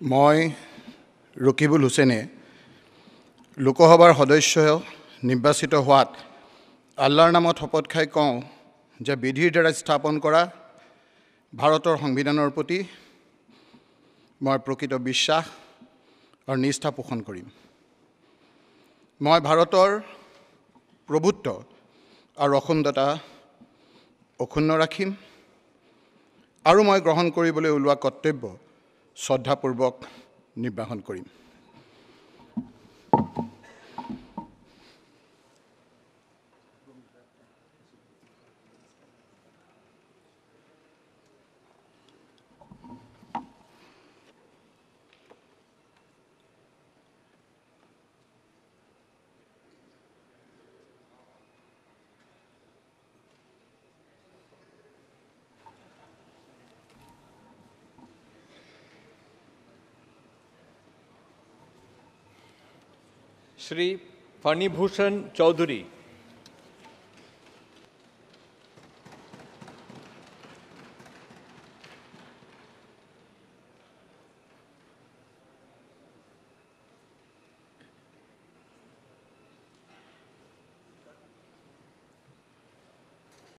মই ৰকিবুল হুছেইনে লোকসভাৰ সদস্য নিৰ্বাচিত হোৱাত আল্লাহৰ নামত শপত খাই কওঁ যে বিধিৰ দ্বাৰা স্থাপন কৰা ভাৰতৰ সংবিধানৰ প্ৰতি মই প্ৰকৃত বিশ্বাস আৰু নিষ্ঠা পোষণ কৰিম। মই ভাৰতৰ প্ৰভুত্ব আৰু অখণ্ডতা অক্ষুণ্ণ ৰাখিম আৰু মই গ্ৰহণ কৰিবলৈ ওলোৱা কৰ্তব্য শ্ৰদ্ধাপূৰ্বক নিৰ্বাহন কৰিম। শ্ৰী ফণীভূষণ চৌধুৰী।